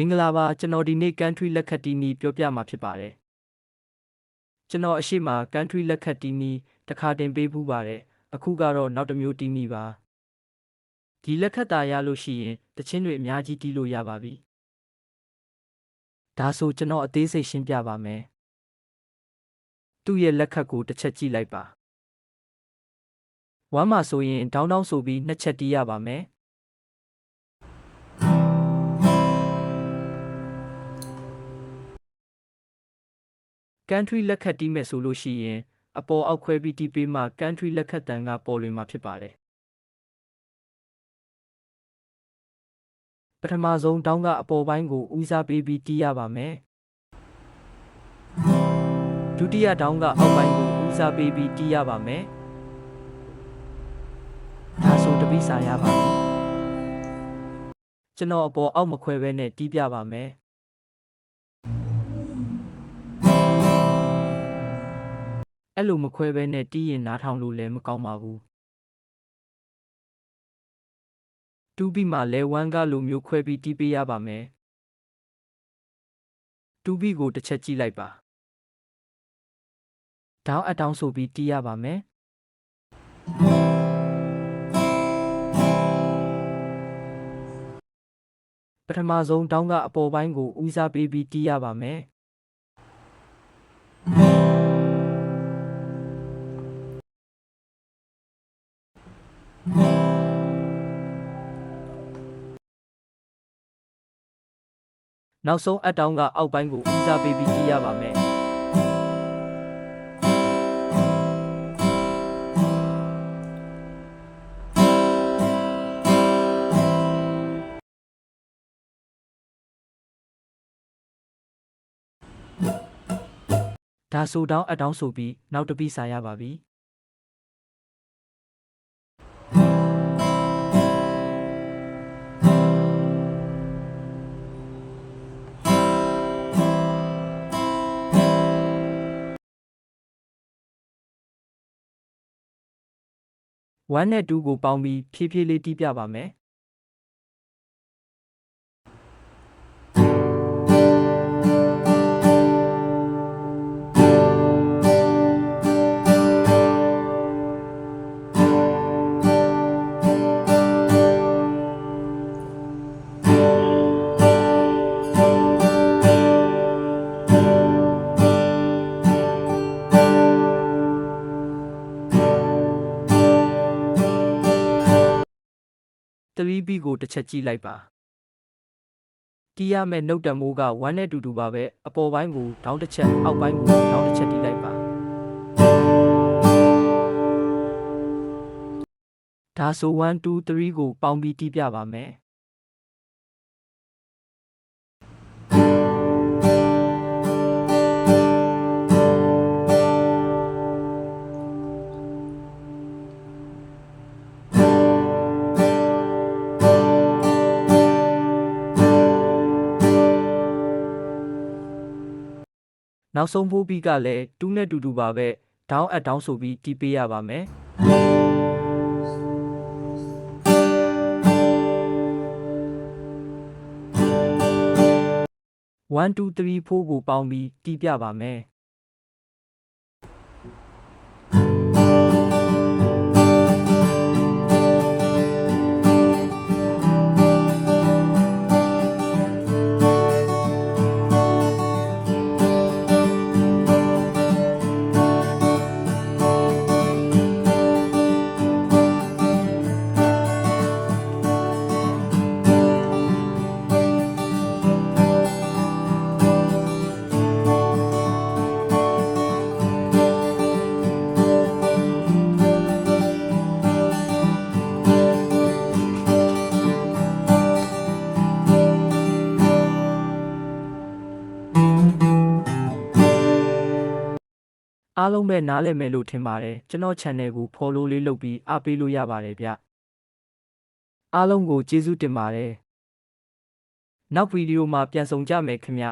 င်္ဂလာပါကျွန်တော်ဒီနေ့ country လက်ခတ်တီးနီးပြောပြမှာဖြစ်ပါတယ်ကျွန်တော်အရှိမ country လက်ခတ်တီးနီးတစ်ခါတင်ပေးဘူးပါတယ်အခုကတော့နောက်တစ်မျိုးတီးနီးပါဒီလက်ခတ်တာရလို့ရှိရင်တချင်းတွေအများကြီးတီးလို့ရပါပြီဒါဆိုကျွန်တော်အသေးစိတ်ရှင်းပြပါမယ်သူ့ရဲ့လက်ခတ်ကိုတစ်ချက်ကြည့်လိုက်ပါဝမ်းမှာဆိုရင်ဒေါင်းဒေါင်းဆိုပြီးနှစ်ချက်တီးရပါမယ်country လက်ခတ်တီးမယ်ဆိုလို့ရှိရင်အပေါ်အောက်ခွဲပြီးတီးပေးမှ country လက်ခတ်တန်ကပေါ်လွင်မှာဖြစ်ပါတယ်ပထမဆုံးတောင်းကအပေါ်ပိုင်းကိုဦးစားပေးပြီးတီးရပါမယ်ဒုတိယတောင်းကအောက်ပိုင်းကိုဦးစားပေးပြီးတီးရပါမယ်ဒါဆိုတပိစာရပါပြီကျွန်တော်အပေါ်အောက်မခွဲဘဲနဲ့တီးပြပါမယ်အဲ့လိုမခွဲဘဲနဲ့တီးရင်နားထောင်လို့လည်းမကောင်းပါဘူးတူးပြီးမှလဲဝမ်းကလိုမျိုးခွဲပြီးတီးပေးရပါမယ်တူးပြီးကိုတစ်ချက်ကြည့်လိုက်ပါတောင်းအတောင်းဆိုပြီးတီးရပါမယ်ပထမဆုံးတောင်းကအပေါ်ပိုင်းကိုဦးစားပေးပြီးတီးရပါမယ်နောက်ဆုံးအတောင်းကအောက်ပိုင်းကိုဦးစားပေးပြီးတီးရပါမယ်ဒါဆိုတောင်းအတောင်းဆိုပြီးနောက်တစ်ပိစာရပါပြီ1နဲ့2ကိုပေါင်းပြီးဖြည်းဖြည်းလေးတီးပြပါမယ်3B ကိုတစ်ချက်ကြည့်လိုက်ပါတီးရမယ့်နှုတ်တမိုးက1နဲ့တူတူပါပဲအပေါ်ပိုင်းကိုဒေါင်းတစ်ချက်အောက်ပိုင်းကိုဒေါင်းတစ်ချက်တီးလိုက်ပါဒါဆို1 2 3ကိုပေါင်းပြီးတီးပြပါမယ်နောက်ဆုံးဖိုးပြီးကလည်း2နဲ့တူတူပါပဲဒေါင်းအတောင်းဆိုပြီးတီးပေးရပါမယ်1 2 3 4ကိုပေါင်းပြီးတီးပြပါမယ်အားလုံးပဲနားလည်မယ်လို့ထင်ပါတယ်ကျွန်တော် channel ကို follow လေးလုပ်ပြီးအားပေးလို့ရပါတယ်ဗျအားလုံးကိုကျေးဇူးတင်ပါတယ်နောက်ဗီဒီယိုမှာပြန်ဆောင်ကြမယ်ခင်ဗျ